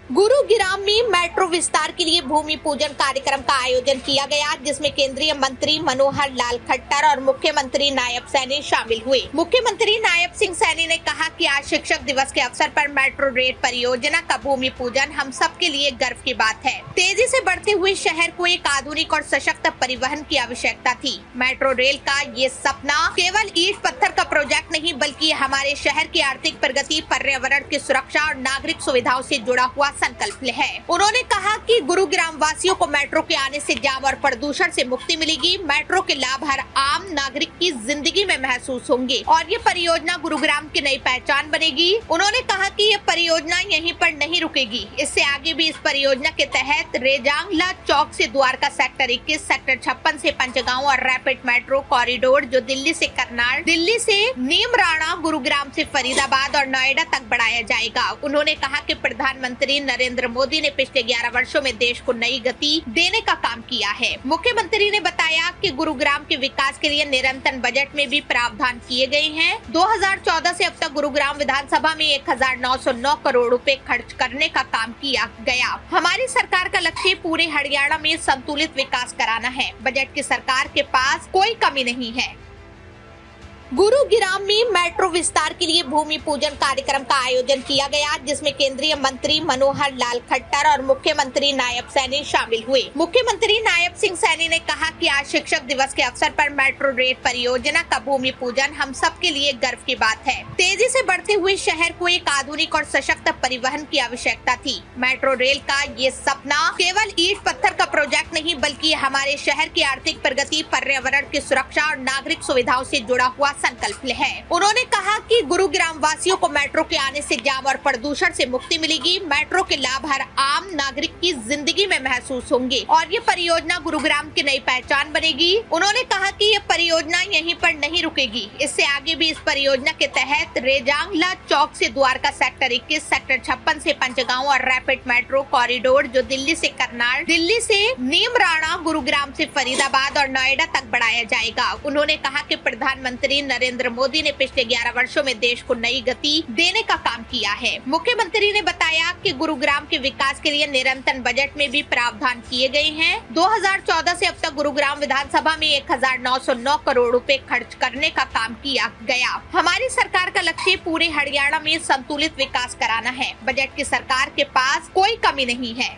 गुरुग्राम में मेट्रो विस्तार के लिए भूमि पूजन कार्यक्रम का आयोजन किया गया, जिसमें केंद्रीय मंत्री मनोहर लाल खट्टर और मुख्यमंत्री नायब सैनी शामिल हुए। मुख्यमंत्री नायब सिंह सैनी ने कहा कि आज शिक्षक दिवस के अवसर पर मेट्रो रेल परियोजना का भूमि पूजन हम सब के लिए गर्व की बात है। तेजी से बढ़ते हुए शहर को एक आधुनिक और सशक्त परिवहन की आवश्यकता थी। मेट्रो रेल का ये सपना केवल ईंट पत्थर का प्रोजेक्ट नहीं, बल्कि हमारे शहर की आर्थिक प्रगति, पर्यावरण की सुरक्षा और नागरिक सुविधाओं से जुड़ा हुआ संकल्प है। उन्होंने कहा कि गुरुग्राम वासियों को मेट्रो के आने से जाम और प्रदूषण से मुक्ति मिलेगी। मेट्रो के लाभ हर आम नागरिक की जिंदगी में महसूस होंगे और ये परियोजना गुरुग्राम की नई पहचान बनेगी। उन्होंने कहा कि ये परियोजना यहीं पर नहीं रुकेगी, इससे आगे भी इस परियोजना के तहत रेजांगला चौक से द्वारका सेक्टर 21, सेक्टर 56 से पंचगांव और रैपिड मेट्रो कॉरिडोर जो दिल्ली से करनाल, दिल्ली से नीमराणा, गुरुग्राम से फरीदाबाद और नोएडा तक बढ़ाया जाएगा। उन्होंने कहा कि प्रधानमंत्री नरेंद्र मोदी ने पिछले 11 वर्षों में देश को नई गति देने का काम किया है। मुख्यमंत्री ने बताया कि गुरुग्राम के विकास के लिए निरंतर बजट में भी प्रावधान किए गए हैं। 2014 से अब तक गुरुग्राम विधानसभा में 1909 करोड़ रुपए खर्च करने का काम किया गया। हमारी सरकार का लक्ष्य पूरे हरियाणा में संतुलित विकास कराना है। बजट की सरकार के पास कोई कमी नहीं है। गुरुग्राम में मेट्रो विस्तार के लिए भूमि पूजन कार्यक्रम का आयोजन किया गया, जिसमें केंद्रीय मंत्री मनोहर लाल खट्टर और मुख्यमंत्री नायब सैनी शामिल हुए। मुख्यमंत्री नायब सिंह सैनी ने कहा कि आज शिक्षक दिवस के अवसर पर मेट्रो रेल परियोजना का भूमि पूजन हम सब के लिए गर्व की बात है। तेजी से बढ़ते हुए शहर को एक आधुनिक और सशक्त परिवहन की आवश्यकता थी। मेट्रो रेल का ये सपना केवल ईंट पत्थर का प्रोजेक्ट नहीं, बल्कि हमारे शहर की आर्थिक प्रगति, पर्यावरण की सुरक्षा और नागरिक सुविधाओं से जुड़ा हुआ संकल्प है। उन्होंने कहा कि गुरुग्राम वासियों को मेट्रो के आने से जाम और प्रदूषण से मुक्ति मिलेगी। मेट्रो के लाभ हर आम नागरिक की जिंदगी में महसूस होंगे और ये परियोजना गुरुग्राम की नई पहचान बनेगी। उन्होंने कहा कि ये परियोजना यहीं पर नहीं रुकेगी, इससे आगे भी इस परियोजना के तहत रेजांगला चौक से द्वारका सेक्टर 21, सेक्टर 56 से पंचगांव और रैपिड मेट्रो कॉरिडोर जो दिल्ली से करनाल, दिल्ली से नीमराणा, गुरुग्राम से फरीदाबाद और नोएडा तक बढ़ाया जाएगा। उन्होंने कहा कि प्रधानमंत्री नरेंद्र मोदी ने पिछले 11 वर्षों में देश को नई गति देने का काम किया है। मुख्यमंत्री ने बताया कि गुरुग्राम के विकास के लिए निरंतर बजट में भी प्रावधान किए गए हैं। 2014 से अब तक गुरुग्राम विधानसभा में 1909 करोड़ रुपए खर्च करने का काम किया गया। हमारी सरकार का लक्ष्य पूरे हरियाणा में संतुलित विकास कराना है। बजट की सरकार के पास कोई कमी नहीं है।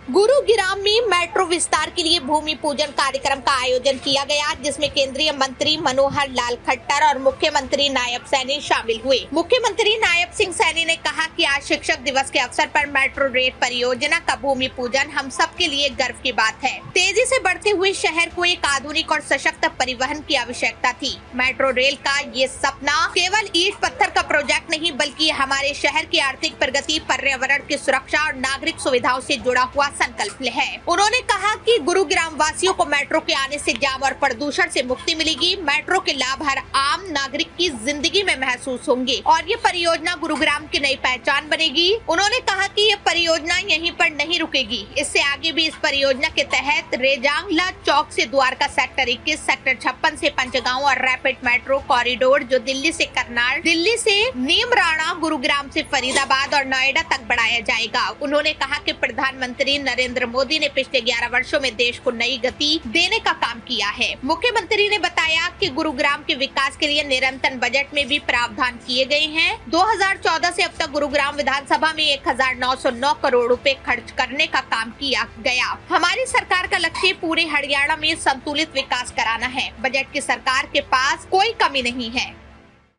गुरुग्राम में मेट्रो विस्तार के लिए भूमि पूजन कार्यक्रम का आयोजन किया गया, जिसमें केंद्रीय मंत्री मनोहर लाल खट्टर और मुख्यमंत्री नायब सैनी शामिल हुए। मुख्यमंत्री नायब सिंह सैनी ने कहा कि आज शिक्षक दिवस के अवसर पर मेट्रो रेल परियोजना का भूमि पूजन हम सब के लिए गर्व की बात है। तेजी से बढ़ते हुए शहर को एक आधुनिक और सशक्त परिवहन की आवश्यकता थी। मेट्रो रेल का ये सपना केवल ईंट पत्थर का प्रोजेक्ट नहीं, बल्कि हमारे शहर की आर्थिक प्रगति, पर्यावरण की सुरक्षा और नागरिक सुविधाओं से जुड़ा हुआ संकल्प है। उन्होंने कहा कि गुरुग्राम वासियों को मेट्रो के आने से जाम और प्रदूषण से मुक्ति मिलेगी। मेट्रो के लाभ हर आम नागरिक की जिंदगी में महसूस होंगे और ये परियोजना गुरुग्राम की नई पहचान बनेगी। उन्होंने कहा कि ये परियोजना यहीं पर नहीं रुकेगी, इससे आगे भी इस परियोजना के तहत रेजांगला चौक से द्वारका सेक्टर 21, सेक्टर 56 से पंचगांव और रैपिड मेट्रो कॉरिडोर जो दिल्ली से करनाल, दिल्ली से नीमराणा, गुरुग्राम से फरीदाबाद और नोएडा तक बढ़ाया जाएगा। उन्होंने कहा कि प्रधानमंत्री नरेंद्र मोदी ने पिछले 11 वर्षों में देश को नई गति देने का काम किया है। मुख्यमंत्री ने बताया कि गुरुग्राम के विकास के लिए निरंतर बजट में भी प्रावधान किए गए हैं। 2014 से अब तक गुरुग्राम विधानसभा में 1909 करोड़ रुपए खर्च करने का काम किया गया। हमारी सरकार का लक्ष्य पूरे हरियाणा में संतुलित विकास कराना है। बजट की सरकार के पास कोई कमी नहीं है।